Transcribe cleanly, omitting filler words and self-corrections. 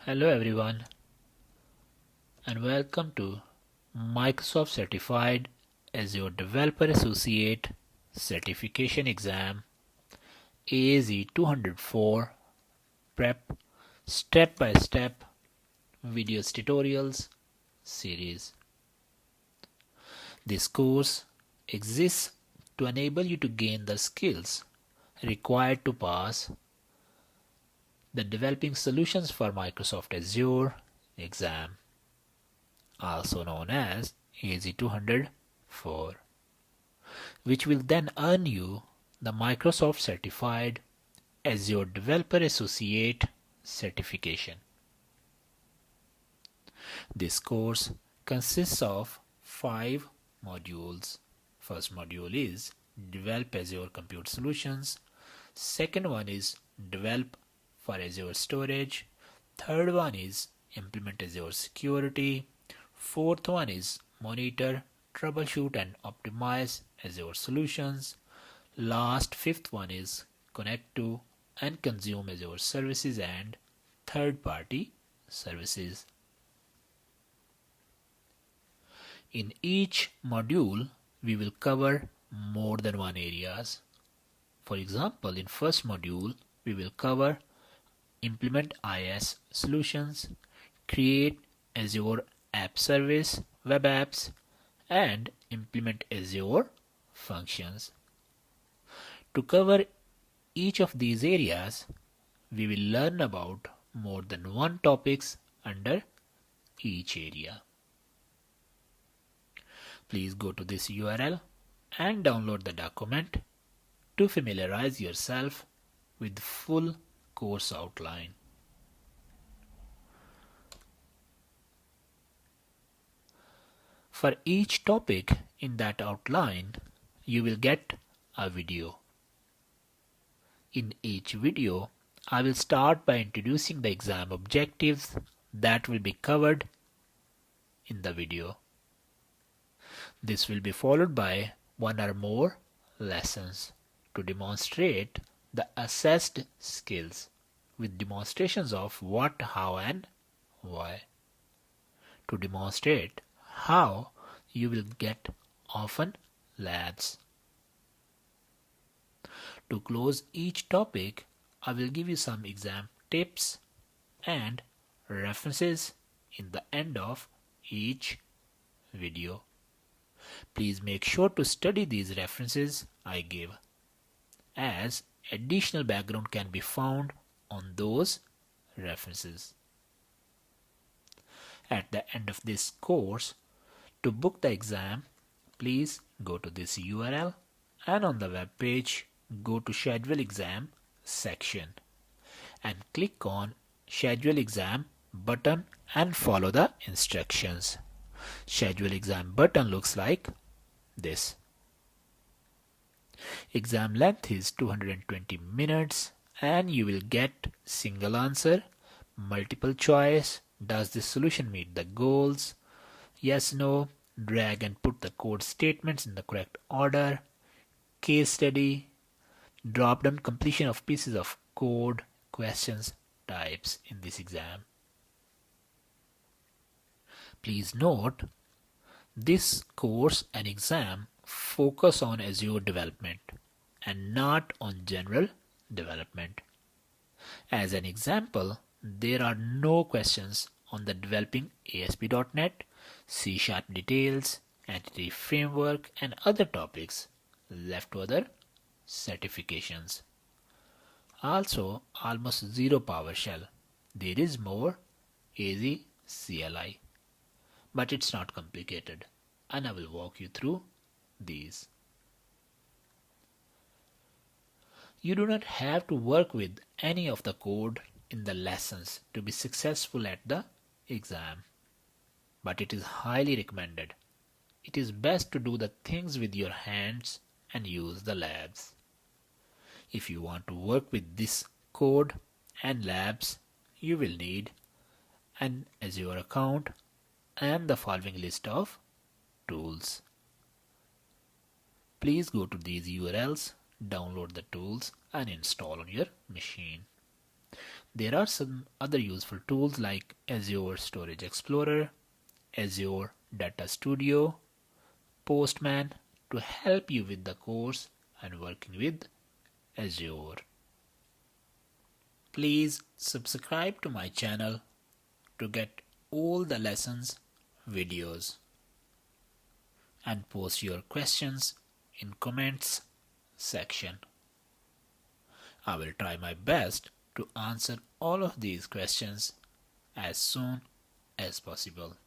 Hello everyone and welcome to Microsoft Certified Azure Developer Associate Certification Exam AZ-204 Prep Step-by-Step Videos Tutorials Series. This course exists to enable you to gain the skills required to pass the Developing Solutions for Microsoft Azure exam, also known as AZ-204, which will then earn you the Microsoft Certified Azure Developer Associate certification. This course consists of 5 modules. First module is Develop Azure Compute Solutions. Second one is Develop for Azure Storage. Third one is Implement Azure Security. Fourth one is Monitor, Troubleshoot and Optimize Azure Solutions. Fifth one is Connect to and Consume Azure Services and Third-Party Services. In each module, we will cover more than one areas. For example, in first module, we will cover Implement IaaS solutions, create Azure App Service, web apps, and implement Azure functions. To cover each of these areas, we will learn about more than one topics under each area. Please go to this URL and download the document to familiarize yourself with the full course outline. For each topic in that outline, you will get a video. In each video, I will start by introducing the exam objectives that will be covered in the video. This will be followed by one or more lessons to demonstrate the assessed skills with demonstrations of what, how and why. To demonstrate how, you will get often labs. To close each topic, I will give you some exam tips and references in the end of each video. Please make sure to study these references I give, as additional background can be found on those references. At the end of this course, to book the exam, please go to this URL and on the web page, go to Schedule Exam section and click on Schedule Exam button and follow the instructions. Schedule Exam button looks like this. Exam length is 220 minutes and you will get single answer, multiple choice, does this solution meet the goals, yes, no, drag and put the code statements in the correct order, case study, drop down completion of pieces of code, questions, types in this exam. Please note, this course and exam focus on Azure development and not on general development. As an example, there are no questions on the developing ASP.NET, C# details, entity framework and other topics left to other certifications. Also, almost zero PowerShell. There is more AZ CLI, but it's not complicated and I will walk you through these. You do not have to work with any of the code in the lessons to be successful at the exam, but it is highly recommended. It is best to do the things with your hands and use the labs. If you want to work with this code and labs, you will need an Azure account and the following list of tools. Please go to these URLs, download the tools and install on your machine. There are some other useful tools like Azure Storage Explorer, Azure Data Studio, Postman to help you with the course and working with Azure. Please subscribe to my channel to get all the lessons videos and post your questions in comments section. I will try my best to answer all of these questions as soon as possible.